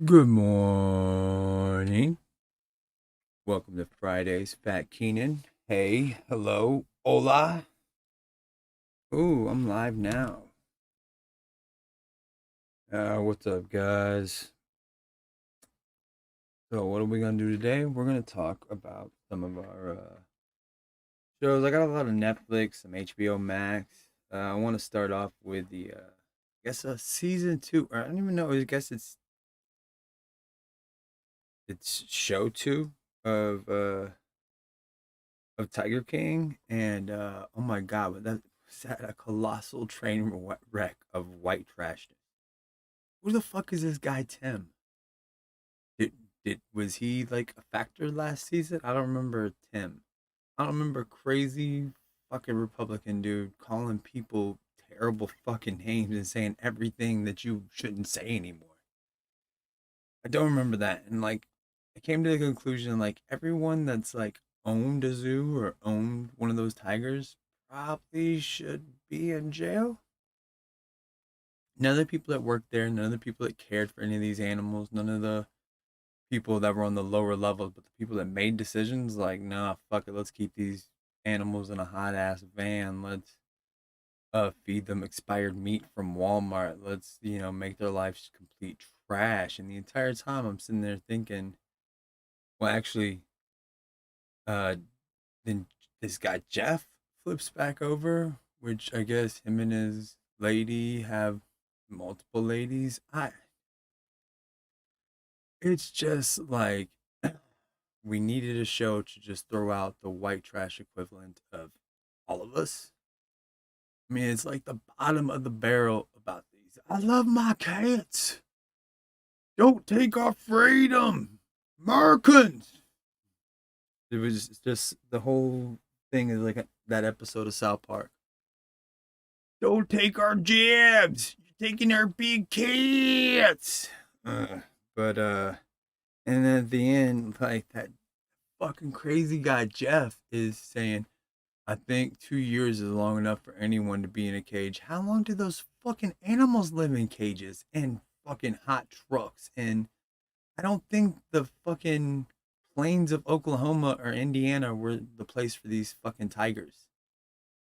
Good morning. Welcome to Friday's Fat Keenan. Hey, hello, hola. Ooh, I'm live now. What's up, guys? So, what are we gonna do today? We're gonna talk about some of our shows. I got a lot of Netflix, some HBO Max. I want to start off with I guess season two. Or I don't even know. I guess it's show two of uh of Tiger King, and oh my god, but that was that a colossal train wreck of white trashness. Who the fuck is this guy Tim? Did did was he like a factor last season? I don't remember Tim. I don't remember crazy fucking Republican dude calling people terrible fucking names and saying everything that you shouldn't say anymore. I don't remember that. And like I came to the conclusion like everyone that's like owned a zoo or owned one of those tigers probably should be in jail. None of the people that worked there, none of the people that cared for any of these animals, none of the people that were on the lower levels, but the people that made decisions like, nah, fuck it, let's keep these animals in a hot ass van. Let's feed them expired meat from Walmart. Let's, make their lives complete trash. And the entire time I'm sitting there thinking, well, actually, Uh, then this guy Jeff flips back over, which I guess him and his lady have multiple ladies. It's just like we needed a show to just throw out the white trash equivalent of all of us. I mean, it's like the bottom of the barrel about these. I love my cats. Don't take our freedom, Americans. It was just the whole thing is like that episode of South Park. Don't take our jabs. You're taking our big cats. But and then at the end, like that fucking crazy guy Jeff is saying, I think 2 years is long enough for anyone to be in a cage. How long do those fucking animals live in cages and fucking hot trucks? And I don't think the fucking plains of Oklahoma or Indiana were the place for these fucking tigers.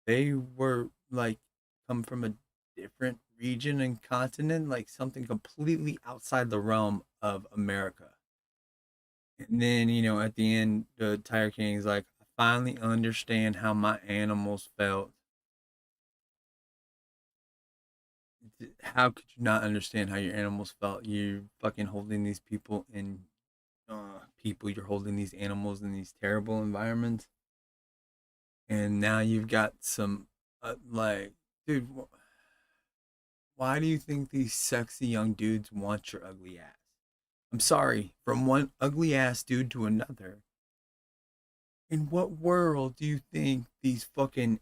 They were like come from a different region and continent, like something completely outside the realm of America. And then, at the end, the Tiger King is like, I finally understand how my animals felt. How could you not understand how your animals felt? You're fucking holding these people in you're holding these animals in these terrible environments. And now you've got some, like, dude, why do you think these sexy young dudes want your ugly ass? I'm sorry, from one ugly ass dude to another. In what world do you think these fucking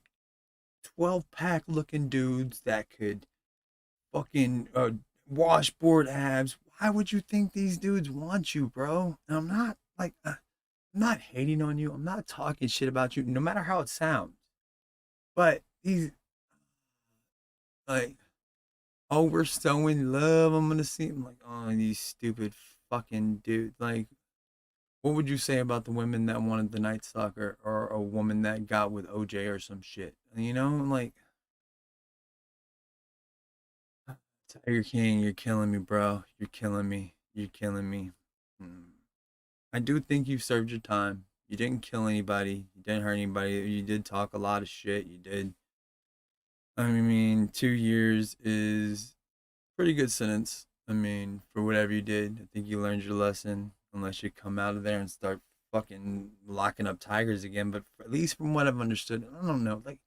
12 pack looking dudes that could fucking washboard abs, why would you think these dudes want you, bro? And I'm not like, I'm not hating on you. I'm not talking shit about you, no matter how it sounds. But these, like, oh, we're so in love. I'm gonna see him like, oh, these stupid fucking dudes. Like, what would you say about the women that wanted the Night Stalker or a woman that got with OJ or some shit? Like Tiger King, you're killing me, bro. You're killing me. You're killing me. Hmm. I do think you served your time. You didn't kill anybody. You didn't hurt anybody. You did talk a lot of shit. You did. I mean, 2 years is pretty good sentence. I mean, for whatever you did, I think you learned your lesson. Unless you come out of there and start fucking locking up tigers again. But at least from what I've understood, I don't know. Like,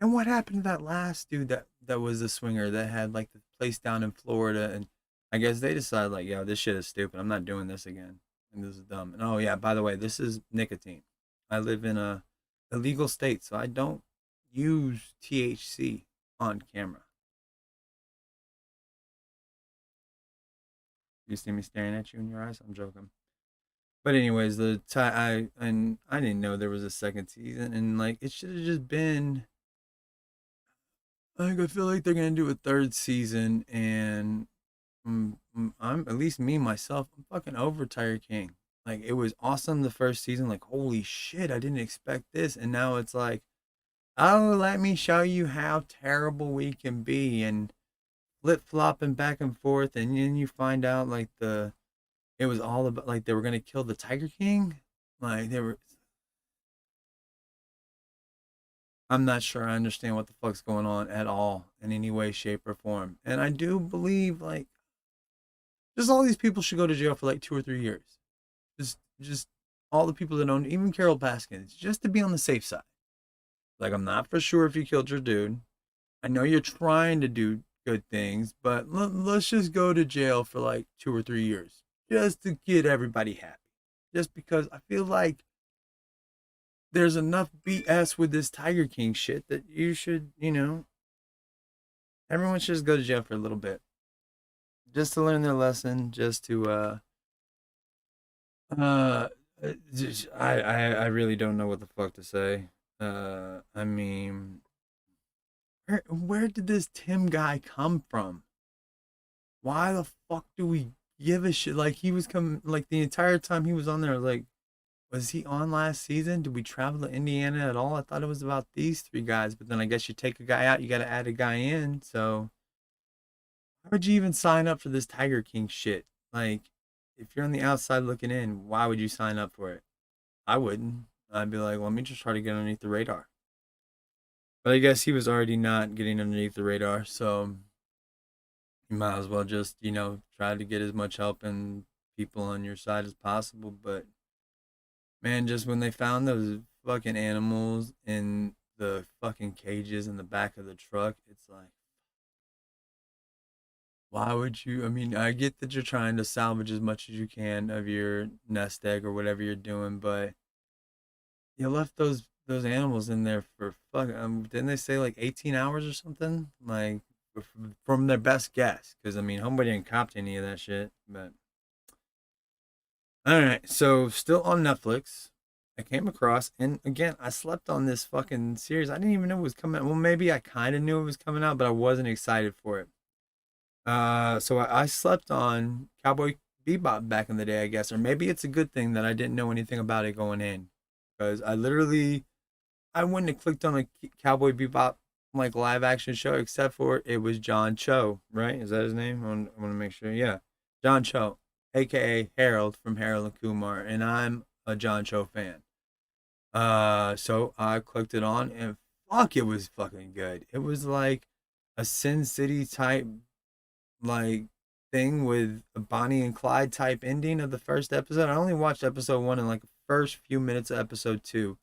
and what happened to that last dude that was a swinger that had like the place down in Florida? And I guess they decided like, yo, this shit is stupid. I'm not doing this again. And this is dumb. And oh yeah, by the way, this is nicotine. I live in a illegal state, so I don't use THC on camera. You see me staring at you in your eyes? I'm joking. But anyways, I didn't know there was a second season, and like it should have just been. Like I feel like they're gonna do a third season, and I'm at least me myself. I'm fucking over Tiger King. Like it was awesome the first season. Like holy shit, I didn't expect this, and now it's like, oh, let me show you how terrible we can be, and flip flopping back and forth, and then you find out like it was all about like they were gonna kill the Tiger King. Like they were. I'm not sure I understand what the fuck's going on at all in any way, shape, or form. And I do believe like just all these people should go to jail for like 2 or 3 years. Just all the people that own, even Carol Baskins, just to be on the safe side. Like I'm not for sure if you killed your dude. I know you're trying to do good things, but let's just go to jail for like 2 or 3 years just to get everybody happy. Just because I feel like there's enough BS with this Tiger King shit that you should, everyone should just go to jail for a little bit, just to learn their lesson, just to uh, I really don't know what the fuck to say. I mean, where did this Tim guy come from? Why the fuck do we give a shit? Like he was coming, like the entire time he was on there, like was he on last season? Did we travel to Indiana at all? I thought it was about these three guys, but then I guess you take a guy out, you got to add a guy in. So why would you even sign up for this Tiger King shit? Like, if you're on the outside looking in, why would you sign up for it? I wouldn't. I'd be like, let me just try to get underneath the radar. But I guess he was already not getting underneath the radar, so you might as well just, try to get as much help and people on your side as possible. But man, just when they found those fucking animals in the fucking cages in the back of the truck, it's like, why would you? I mean, I get that you're trying to salvage as much as you can of your nest egg or whatever you're doing, but you left those animals in there for fuck. Didn't they say like 18 hours or something? Like from their best guess, because I mean, homeboy didn't cop to any of that shit. But all right, so still on Netflix. I came across, and again, I slept on this fucking series. I didn't even know it was coming out. Well, maybe I kind of knew it was coming out, but I wasn't excited for it. So I slept on Cowboy Bebop back in the day, I guess, or maybe it's a good thing that I didn't know anything about it going in, because I wouldn't have clicked on a Cowboy Bebop like live action show except for it was John Cho, right? Is that his name? I want to make sure. Yeah, John Cho, aka Harold from Harold and Kumar, and I'm a John Cho fan. So I clicked it on, and fuck, it was fucking good. It was like a Sin City type like thing with a Bonnie and Clyde type ending of the first episode. I only watched episode one and like the first few minutes of episode two.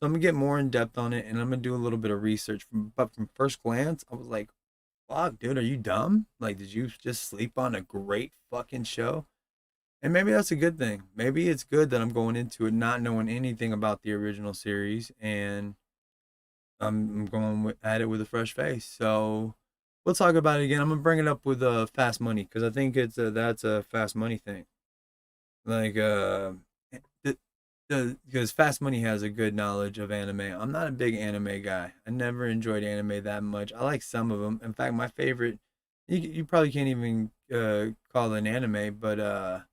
So I'm gonna get more in depth on it, and I'm gonna do a little bit of research. But from first glance, I was like, "Fuck, dude, are you dumb? Like, did you just sleep on a great fucking show?" And maybe that's a good thing. Maybe it's good that I'm going into it not knowing anything about the original series, and I'm going at it with a fresh face. So we'll talk about it again. I'm gonna bring it up with Fast Money because I think that's a Fast Money thing. Like because Fast Money has a good knowledge of anime. I'm not a big anime guy. I never enjoyed anime that much. I like some of them. In fact, my favorite, you probably can't even call it an anime, but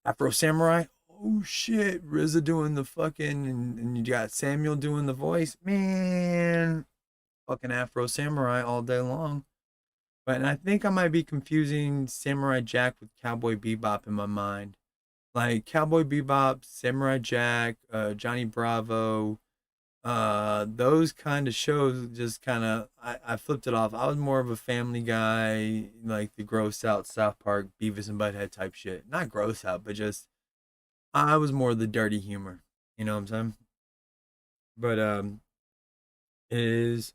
Afro Samurai. Oh shit, RZA doing the fucking, and you got Samuel doing the voice. Man, fucking Afro Samurai all day long. But I think I might be confusing Samurai Jack with Cowboy Bebop in my mind. Like Cowboy Bebop, Samurai Jack, Johnny Bravo, those kind of shows just kind of I flipped it off. I was more of a Family Guy, like the gross out South Park, Beavis and Butthead type shit. Not gross out, but just I was more the dirty humor. You know what I'm saying? But is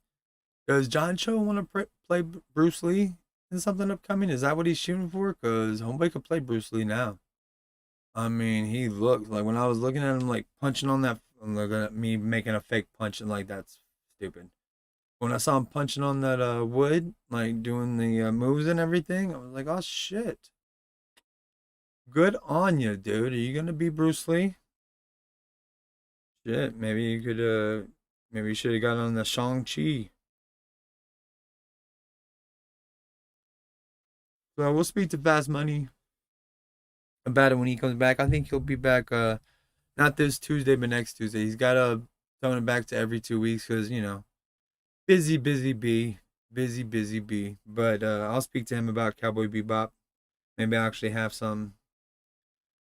does John Cho want to play Bruce Lee in something upcoming? Is that what he's shooting for? Because Homeboy could play Bruce Lee now. I mean, he looked like when I was looking at him, like punching on that, looking at me making a fake punch, and like that's stupid. When I saw him punching on that wood, like doing the moves and everything, I was like, oh shit, good on you, dude. Are you gonna be Bruce Lee? Shit, maybe you could maybe you should have got on the Shang Chi. So we'll speak to Fast Money about it when he comes back. I think he'll be back not this Tuesday, but next Tuesday. He's got to tone it back to every 2 weeks because, busy, busy bee. Busy, busy bee. But I'll speak to him about Cowboy Bebop. Maybe I'll actually have some.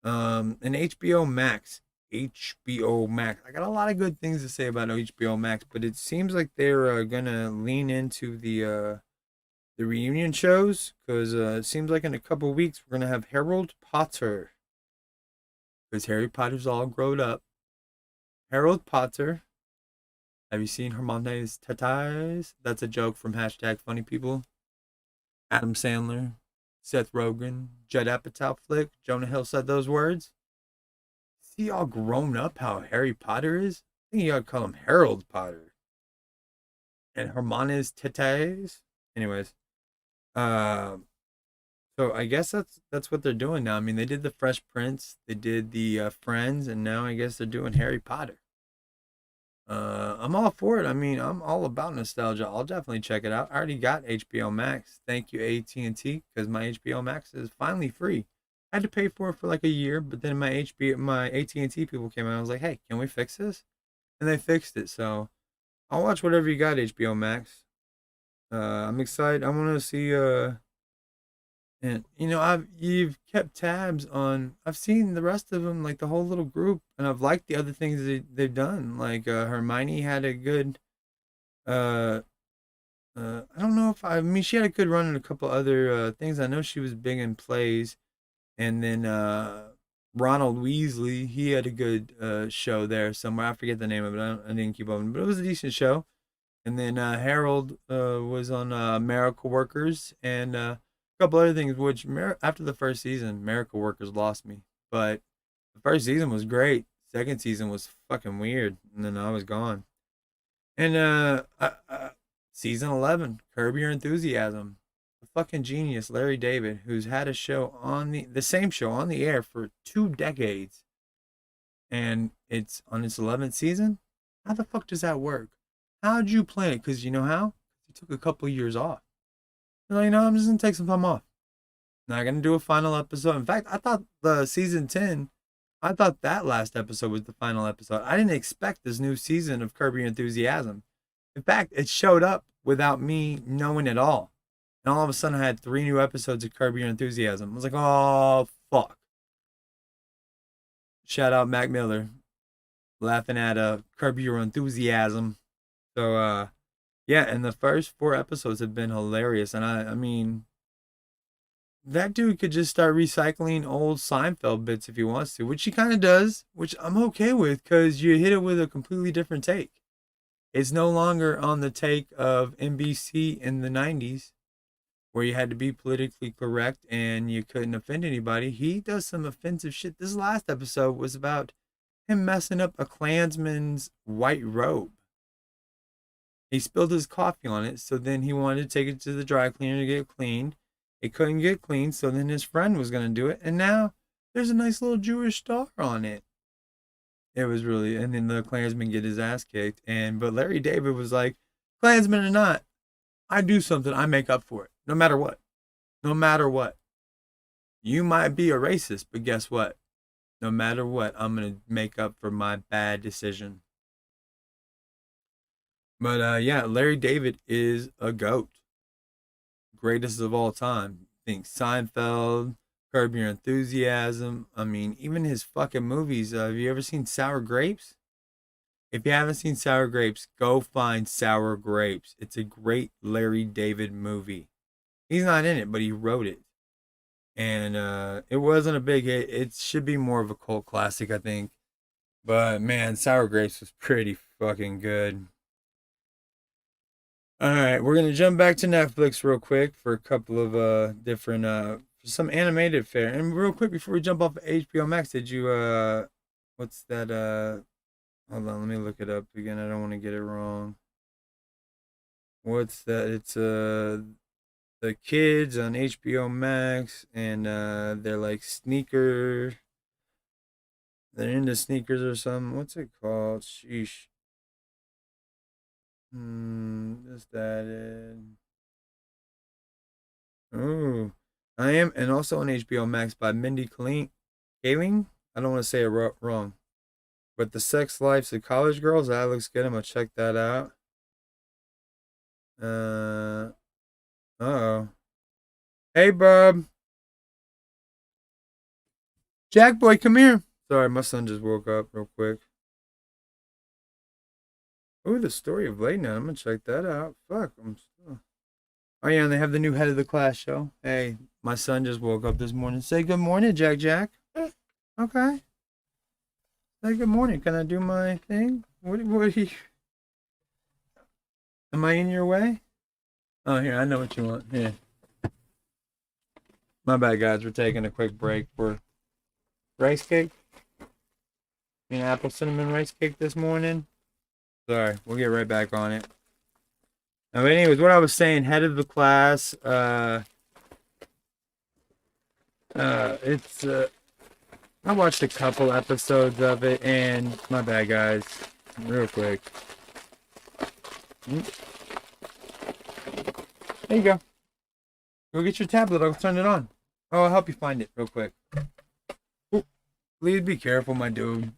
And HBO Max. HBO Max. I got a lot of good things to say about HBO Max, but it seems like they're gonna lean into the reunion shows because it seems like in a couple weeks we're gonna have Harold Potter because Harry Potter's all grown up. Harold Potter. Have you seen Hermione's tatas? That's a joke from hashtag Funny People. Adam Sandler, Seth Rogen, Judd Apatow flick. Jonah Hill said those words. See all grown up how Harry Potter is? I think you ought to call him Harold Potter. And Hermione's tatas. Anyways, uh, so I guess that's what they're doing now. I mean, they did the Fresh Prince, they did the Friends, and now I guess they're doing Harry Potter. I'm all for it. I mean, I'm all about nostalgia. I'll definitely check it out. I already got HBO Max. Thank you AT&T because my HBO Max is finally free. I had to pay for it for like a year, but then my AT&T people came out. I was like, "Hey, can we fix this?" And they fixed it. So I'll watch whatever you got HBO Max. I'm excited. I want to see and I've you've kept tabs on. I've seen the rest of them, like the whole little group, and I've liked the other things they've done. Like Hermione had a good. Uh, I don't know if I mean she had a good run in a couple other things. I know she was big in plays, and then Ronald Weasley, he had a good show there somewhere. I forget the name of it. I didn't keep up, but it was a decent show. And then Harold was on Miracle Workers and a couple other things. Which after the first season, Miracle Workers lost me, but the first season was great. Second season was fucking weird, and then I was gone. And season 11, Curb Your Enthusiasm, the fucking genius Larry David, who's had a show on the same show on the air for 2 decades, and it's on its 11th season. How the fuck does that work? How'd you plan it? Because you know how? You took a couple years off. You're like, I'm just gonna take some time off. Not gonna do a final episode. In fact, I thought the season 10, I thought that last episode was the final episode. I didn't expect this new season of Curb Your Enthusiasm. In fact, it showed up without me knowing at all. And all of a sudden, I had 3 new episodes of Curb Your Enthusiasm. I was like, oh, fuck. Shout out Mac Miller laughing at Curb Your Enthusiasm. So, yeah, and the first 4 episodes have been hilarious. And I mean, that dude could just start recycling old Seinfeld bits if he wants to, which he kind of does, which I'm okay with because you hit it with a completely different take. It's no longer on the take of NBC in the 90s where you had to be politically correct and you couldn't offend anybody. He does some offensive shit. This last episode was about him messing up a Klansman's white robe. He spilled his coffee on it, so then he wanted to take it to the dry cleaner to get cleaned. It couldn't get cleaned, so then his friend was going to do it, and now there's a nice little Jewish star on it. It was really, and then the Klansman get his ass kicked, but Larry David was like, Klansman or not, I do something, I make up for it, no matter what. No matter what. You might be a racist, but guess what? No matter what, I'm going to make up for my bad decision. But yeah, Larry David is a goat. Greatest of all time. Think Seinfeld, Curb Your Enthusiasm. I mean, even his fucking movies. Have you ever seen Sour Grapes? If you haven't seen Sour Grapes, go find Sour Grapes. It's a great Larry David movie. He's not in it, but he wrote it. And it wasn't a big hit. It should be more of a cult classic, I think. But man, Sour Grapes was pretty fucking good. All right, we're gonna jump back to Netflix real quick for a couple of different some animated fare. And real quick before we jump off of HBO Max, did you what's that hold on, let me look it up again. I don't want to get it wrong. What's that? It's the kids on HBO Max and they're like they're into sneakers or something. What's it called? Sheesh. Just that. Ooh. I am, and also on HBO Max by Mindy Kaling. I don't want to say it wrong. But the sex lives of college girls, that looks good. I'm gonna check that out. Oh. Hey, bub. Jack boy, come here. Sorry, my son just woke up real quick. Oh, the story of late night. I'm gonna check that out. Fuck, I'm still. Oh yeah, and they have the new head of the class show. Hey, my son just woke up this morning. Say good morning, Jack. Jack. Okay. Say good morning. Can I do my thing? What are you? Am I in your way? Oh, here, I know what you want. Here. My bad, guys. We're taking a quick break for rice cake. Apple cinnamon rice cake this morning. Sorry, we'll get right back on it. Now, anyways, what I was saying, head of the class. It's I watched a couple episodes of it, and my bad, guys. Real quick. There you go. Go get your tablet. I'll turn it on. Oh, I'll help you find it real quick. Ooh, please be careful, my dude.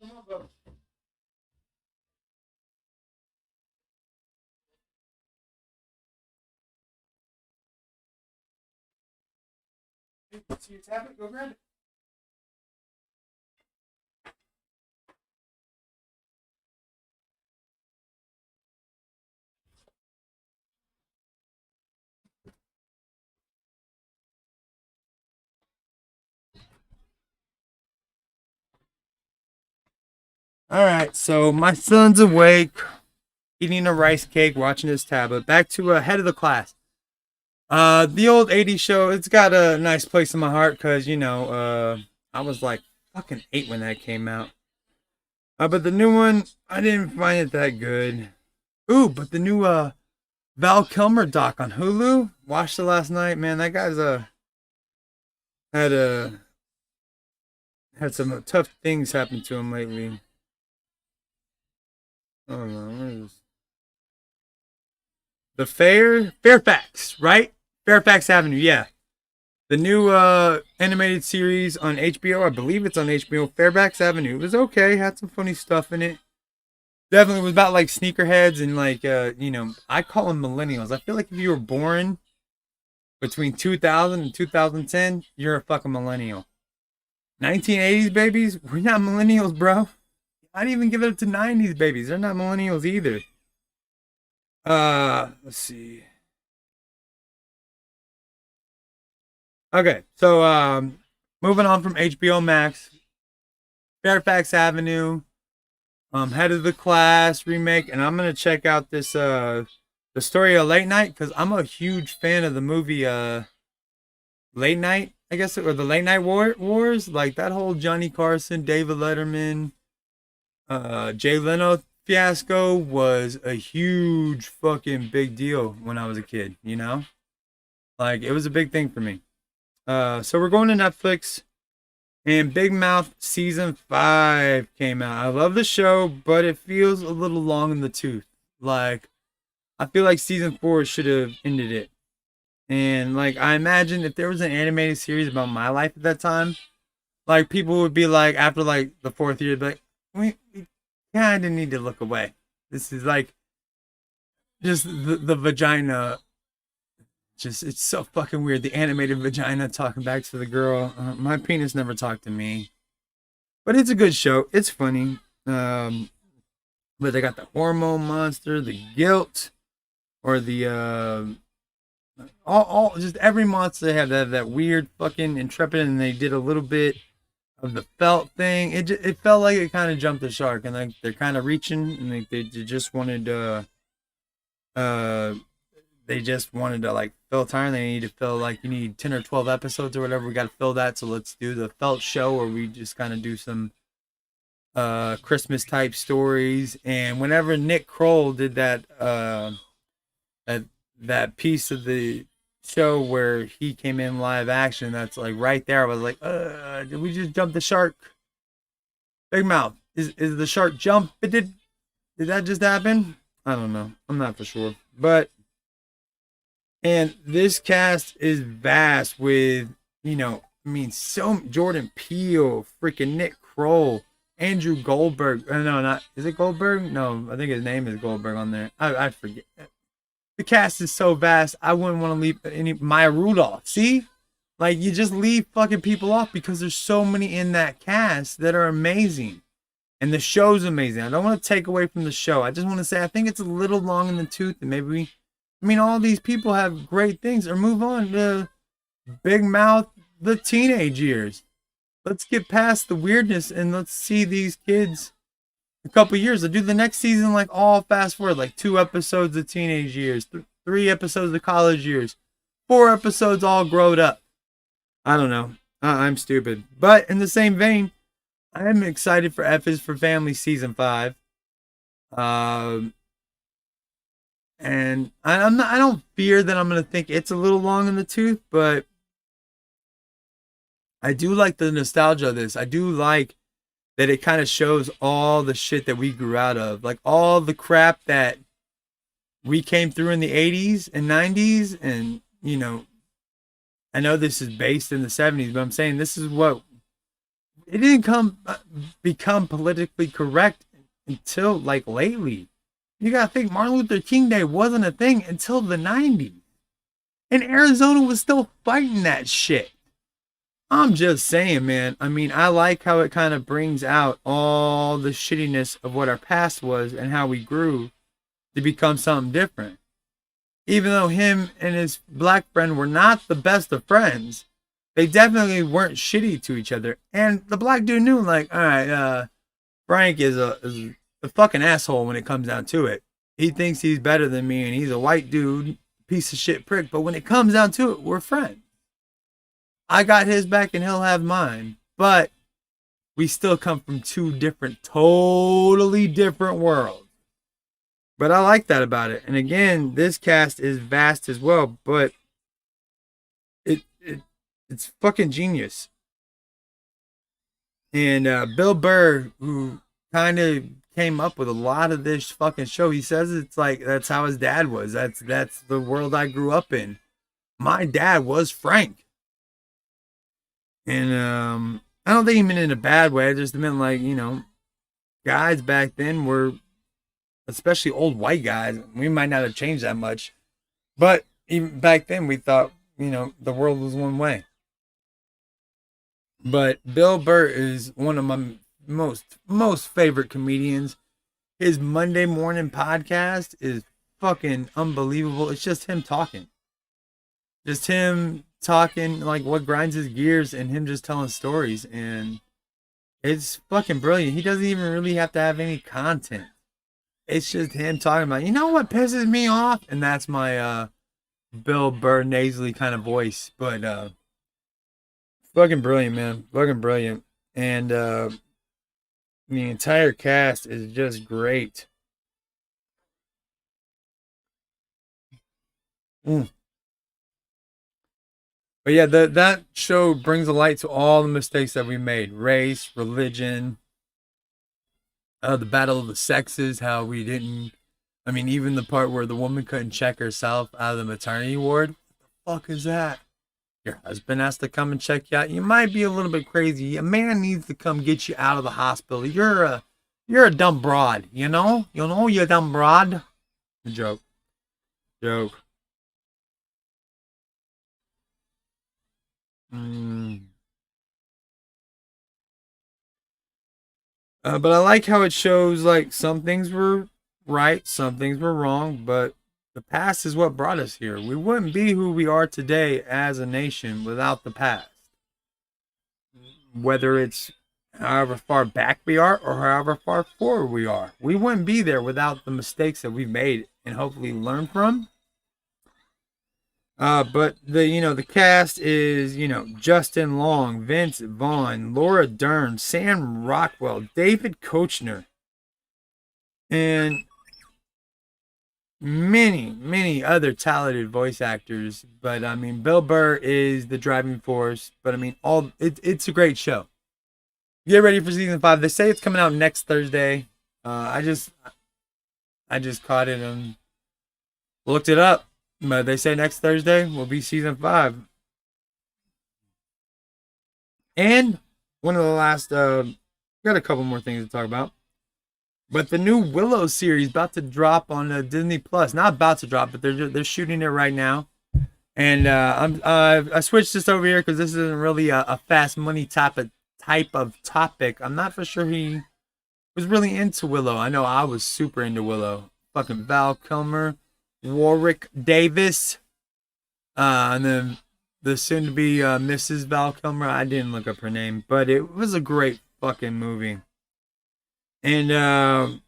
Come on, bro. See your tablet? Go grab it. All right, so my son's awake, eating a rice cake, watching his tablet. Back to head of the class. The old '80s show. It's got a nice place in my heart because I was like fucking 8 when that came out. But the new one, I didn't find it that good. Ooh, but the new Val Kilmer doc on Hulu. Watched it last night, man. That guy's had a had some tough things happen to him lately. Oh no, where is the Fairfax, right? Fairfax Avenue, yeah. The new animated series on HBO. I believe it's on HBO. Fairfax Avenue. It was okay. Had some funny stuff in it. Definitely was about like sneakerheads and like I call them millennials. I feel like if you were born between 2000 and 2010, you're a fucking millennial. 1980s babies, we're not millennials, bro. I'd even give it up to 90s babies. They're not millennials either. Let's see. Okay, so moving on from HBO Max, Fairfax Avenue, Head of the Class remake, and I'm gonna check out this the story of Late Night because I'm a huge fan of the movie Late Night, I guess, or the Late Night Wars, like that whole Johnny Carson, David Letterman, Jay Leno fiasco was a huge fucking big deal when I was a kid. Like it was a big thing for me. So we're going to Netflix, and Big Mouth season 5 came out. I love the show, but it feels a little long in the tooth. Like I feel like season 4 should have ended it. And like I imagine if there was an animated series about my life at that time, like people would be like after like the 4th year, be like, we kind of need to look away. This is like just the vagina. Just it's so fucking weird. The animated vagina talking back to the girl. My penis never talked to me, but it's a good show. It's funny. But they got the hormone monster, the guilt, or the all just every monster they have that weird fucking intrepid, and they did a little bit of the felt thing. It felt like it kind of jumped the shark, and like they're kind of reaching, and they just wanted uh they just wanted to like fill time. They need to fill like you need 10 or 12 episodes or whatever. We got to fill that, so let's do the felt show where we just kind of do some Christmas type stories. And whenever Nick Kroll did that that piece of the show where he came in live action, that's like right there. I was like, did we just jump the shark? Big Mouth, is the shark jump? Did that just happen? I don't know. I'm not for sure, but and this cast is vast with I mean, so Jordan Peele, freaking Nick Kroll, Andrew Goldberg. No, not is it Goldberg? No, I think his name is Goldberg on there. I forget. The cast is so vast. I wouldn't want to leave any Maya Rudolph. See, like you just leave fucking people off because there's so many in that cast that are amazing, and the show's amazing. I don't want to take away from the show. I just want to say I think it's a little long in the tooth, and maybe I mean, all these people have great things. Or move on to Big Mouth, the teenage years. Let's get past the weirdness and let's see these kids a couple years. I'll do the next season like all fast forward, like 2 episodes of teenage years, 3 episodes of college years, 4 episodes all grown up. I don't know. I'm stupid. But in the same vein, I'm excited for F is for Family season 5. And I'm not. I don't fear that I'm gonna think it's a little long in the tooth, but I do like the nostalgia of this. I do like that it kind of shows all the shit that we grew out of, like all the crap that we came through in the 80s and 90s, and I know this is based in the 70s, but I'm saying this is what it didn't become politically correct until like lately. You gotta think Martin Luther King Day wasn't a thing until the 90s. And Arizona was still fighting that shit. I'm just saying, man. I mean, I like how it kind of brings out all the shittiness of what our past was and how we grew to become something different. Even though him and his black friend were not the best of friends, they definitely weren't shitty to each other. And the black dude knew, like, all right, Frank is a fucking asshole when it comes down to it. He thinks he's better than me and he's a white dude, piece of shit prick. But when it comes down to it, we're friends. I got his back and he'll have mine. But we still come from 2 different, totally different worlds. But I like that about it. And again, this cast is vast as well, but it's fucking genius. And Bill Burr, who kind of came up with a lot of this fucking show, he says it's like that's how his dad was. That's the world I grew up in. My dad was Frank. And I don't think he meant it in a bad way. I just meant like, guys back then were, especially old white guys, we might not have changed that much. But even back then we thought, the world was one way. But Bill Burr is one of my most favorite comedians. His Monday morning podcast is fucking unbelievable. It's just him talking. Just him talking, like what grinds his gears, and him just telling stories, and it's fucking brilliant. He doesn't even really have to have any content. It's just him talking about, what pisses me off? And that's my Bill Burr nasally kind of voice. But fucking brilliant, man. Fucking brilliant. And the entire cast is just great. But yeah, that show brings a light to all the mistakes that we made. Race, religion, the battle of the sexes, how we didn't... I mean, even the part where the woman couldn't check herself out of the maternity ward. What the fuck is that? Your husband has to come and check you out. You might be a little bit crazy. A man needs to come get you out of the hospital. You're a dumb broad, you know? You're a dumb broad. Joke. But I like how it shows like some things were right, some things were wrong, but the past is what brought us here. We wouldn't be who we are today as a nation without the past. whether it's however far back we are or however far forward we are. We wouldn't be there without the mistakes that we've made and hopefully learn from. But the cast is Justin Long, Vince Vaughn, Laura Dern, Sam Rockwell, David Koechner, and many other talented voice actors. But I mean, Bill Burr is the driving force. But I mean, it's a great show. Get ready for season 5. They say it's coming out next Thursday. I just caught it and looked it up. But they say next Thursday will be season 5. And one of the last, got a couple more things to talk about. But the new Willow series about to drop on Disney Plus. Not about to drop, but they're shooting it right now. And I switched this over here because this isn't really a fast money type of topic. I'm not for sure he was really into Willow. I know I was super into Willow. Fucking Val Kilmer, Warwick Davis, and then the soon-to-be Mrs. Val Kilmer. I didn't look up her name, but it was a great fucking movie. And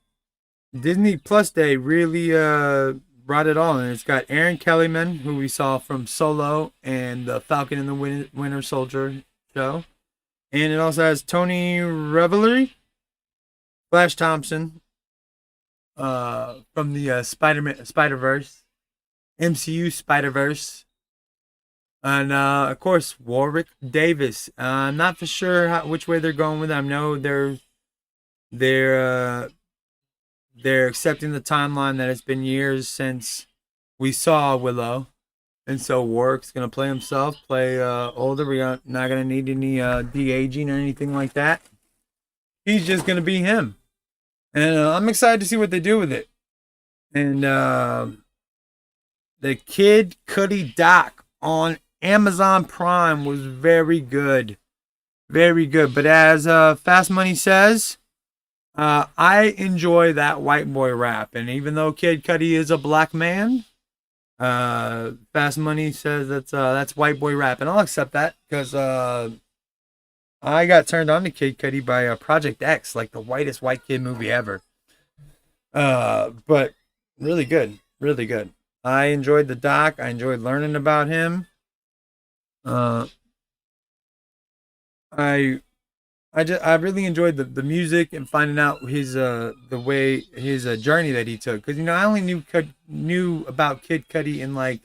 Disney Plus Day really brought it all. And it's got Aaron Kellyman, who we saw from Solo and the Falcon and the Winter Soldier show. And it also has Tony Revelry, Flash Thompson, from the Spider-Verse, MCU Spider-Verse. And of course, Warwick Davis. I'm not for sure which way they're going with it. I know they're accepting the timeline that it's been years since we saw Willow, and so Warwick's gonna play himself, play older. We're not gonna need any de-aging or anything like that. He's just gonna be him, and I'm excited to see what they do with it. And the Kid Cudi doc on Amazon Prime was very good, very good. But as Fast Money says, I enjoy that white boy rap, and even though Kid Cudi is a black man, Fast Money says that's white boy rap, and I'll accept that because I got turned on to Kid Cudi by Project X, like the whitest white kid movie ever. But really good, really good. I enjoyed the doc. I enjoyed learning about him. I really enjoyed the music and finding out his journey that he took, because I only knew about Kid Cudi in like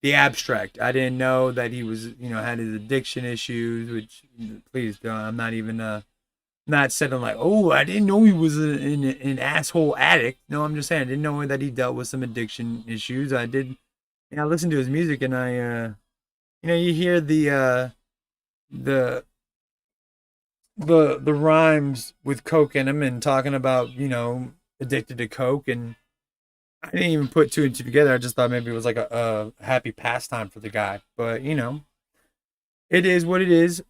the abstract. I didn't know that he was had his addiction issues, which please don't. I'm not even not saying like, oh, I didn't know he was an asshole addict. No, I'm just saying I didn't know that he dealt with some addiction issues. I did. I listened to his music, and I you hear the rhymes with coke in them and talking about addicted to coke, and I didn't even put two and two together. I just thought maybe it was like a happy pastime for the guy, but it is what it is.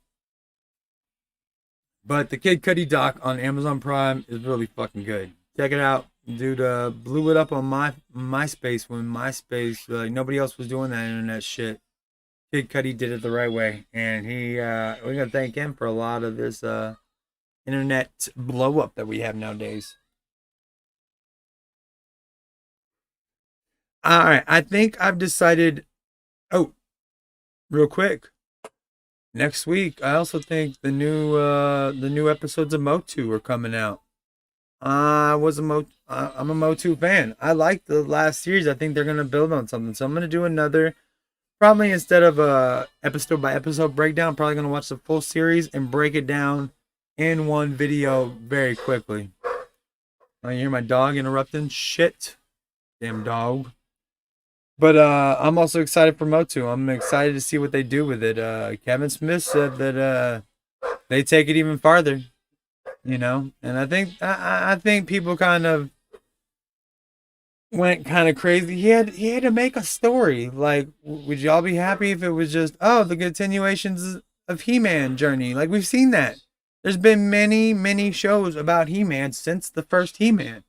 But the Kid Cudi doc on Amazon Prime is really fucking good. Check it out. Dude blew it up on my MySpace when MySpace nobody else was doing that internet shit. Kid Cudi did it the right way, and we're gonna thank him for a lot of this internet blow up that we have nowadays. All right, I think I've decided. Oh, real quick. Next week, I also think the new episodes of Motu are coming out. I'm a Motu fan. I like the last series. I think they're gonna build on something, so I'm gonna do another. Probably instead of a episode by episode breakdown, probably gonna watch the full series and break it down in one video very quickly. I hear my dog interrupting shit. Damn dog. But I'm also excited for Motu. I'm excited to see what they do with it. Kevin Smith said that they take it even farther, and I think people kind of went kind of crazy. He had to make a story. Like, would y'all be happy if it was just the continuations of He-Man journey? Like, we've seen that. There's been many shows about He-Man since the first He-Man.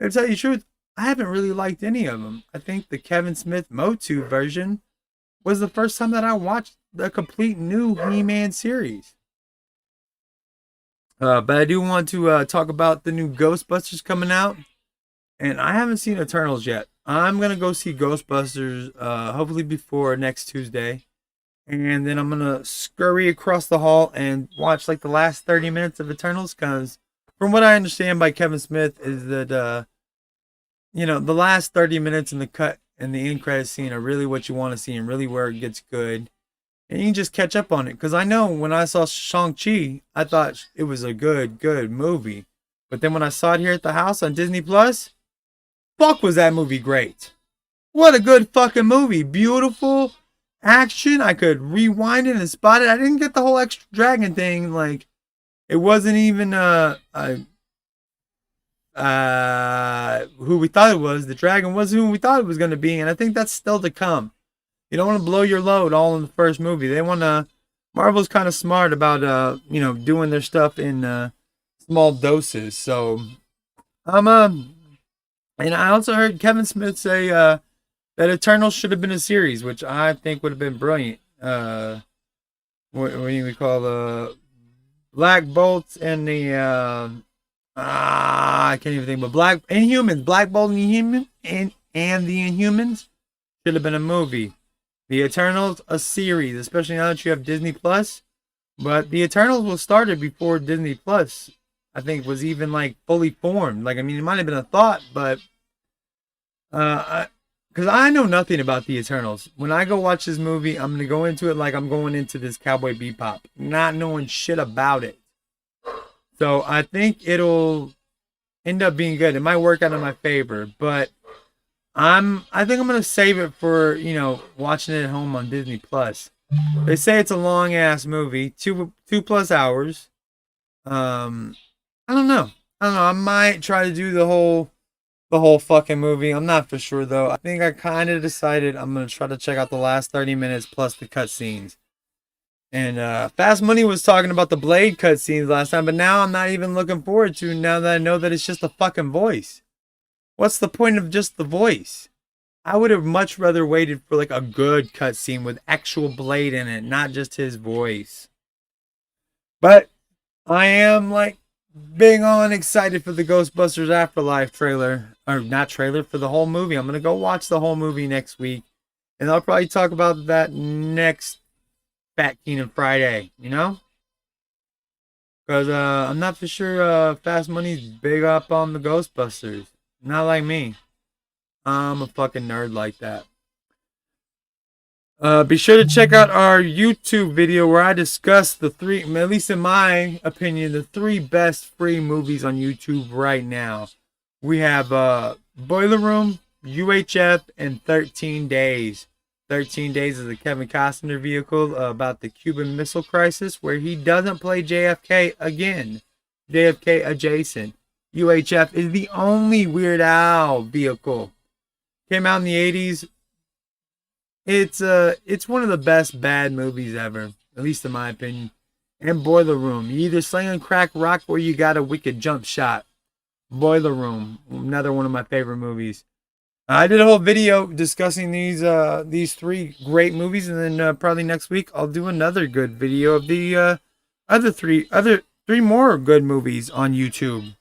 To tell you the truth, I haven't really liked any of them. I think the Kevin Smith Motu version was the first time that I watched the complete new He-Man series. But I do want to talk about the new Ghostbusters coming out, and I haven't seen Eternals yet. I'm gonna go see Ghostbusters hopefully before next Tuesday, and then I'm gonna scurry across the hall and watch like the last 30 minutes of Eternals, because from what I understand by Kevin Smith is that the last 30 minutes in the cut and the end credit scene are really what you want to see and really where it gets good. And you can just catch up on it. Because I know when I saw Shang-Chi, I thought it was a good movie. But then when I saw it here at the house on Disney Plus, fuck was that movie great. What a good fucking movie. Beautiful action. I could rewind it and spot it. I didn't get the whole extra dragon thing. Like, it wasn't even who we thought it was. The dragon wasn't who we thought it was going to be. And I think that's still to come. You don't want to blow your load all in the first movie. They want to. Marvel's kind of smart about doing their stuff in small doses. So and I also heard Kevin Smith say that Eternals should have been a series, which I think would have been brilliant. What do we call the Black Bolts and the I can't even think, but Black Bolt and Inhuman and the Inhumans should have been a movie. The Eternals, a series, especially now that you have Disney Plus. But the Eternals was started before Disney Plus, I think, was even like fully formed. Like, I mean, it might have been a thought, but because I know nothing about the Eternals. When I go watch this movie, I'm gonna go into it like I'm going into this Cowboy Bebop, not knowing shit about it. So I think it'll end up being good. It might work out in my favor, but I think I'm gonna save it for watching it at home on Disney Plus. They say it's a long ass movie, two plus hours. I don't know. I might try to do the whole fucking movie. I'm not for sure though. I think I kind of decided I'm gonna try to check out the last 30 minutes plus the cutscenes. And Fast Money was talking about the Blade cutscenes last time, but now I'm not even looking forward to it now that I know that it's just a fucking voice. What's the point of just the voice? I would have much rather waited for like a good cutscene with actual Blade in it, not just his voice. But I am like big on excited for the Ghostbusters Afterlife trailer, or not trailer, for the whole movie. I'm gonna go watch the whole movie next week, and I'll probably talk about that next Fat Keenan Friday. Because I'm not for sure Fast Money's big up on the Ghostbusters. Not like me. I'm a fucking nerd like that. Be sure to check out our YouTube video where I discuss the three, at least in my opinion, the three best free movies on YouTube right now. We have Boiler Room, UHF, and 13 Days. 13 Days is a Kevin Costner vehicle about the Cuban Missile Crisis, where he doesn't play JFK again. JFK adjacent. UHF is the only Weird Al vehicle. Came out in the 80s. It's one of the best bad movies ever, at least in my opinion. And Boiler Room. You either sling and crack rock or you got a wicked jump shot. Boiler Room, another one of my favorite movies. I did a whole video discussing these three great movies, and then probably next week I'll do another good video of the other three more good movies on YouTube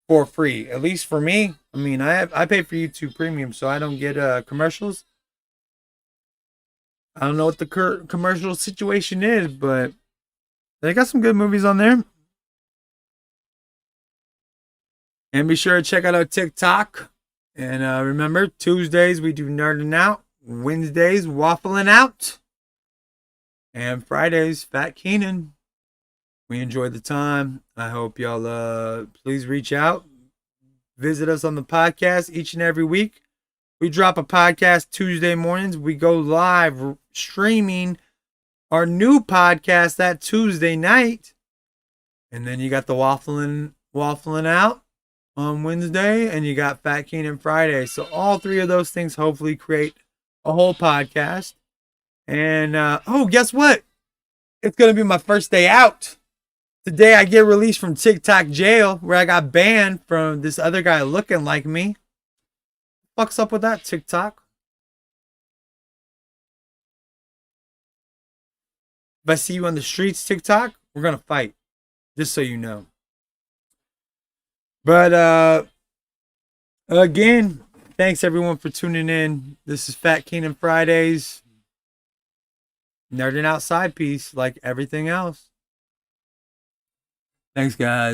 for free. At least for me. I mean, I pay for YouTube Premium, so I don't get commercials. I don't know what the commercial situation is, but they got some good movies on there. And be sure to check out our TikTok. And remember, Tuesdays we do NerdN Out. Wednesdays, Waffling Out. And Fridays, Fat Keenan. We enjoyed the time. I hope y'all please reach out. Visit us on the podcast each and every week. We drop a podcast Tuesday mornings. We go live streaming our new podcast that Tuesday night. And then you got the Waffling Out on Wednesday, and you got Fat Keenan Friday. So all three of those things hopefully create a whole podcast. And guess what? It's gonna be my first day out. Today I get released from TikTok jail, where I got banned from this other guy looking like me. Fuck's up with that, TikTok? If I see you on the streets, TikTok, we're gonna fight. Just so you know. But again, thanks everyone for tuning in. This is Fat Keenan Fridays. NerdN Outside piece, like everything else. Thanks, guys.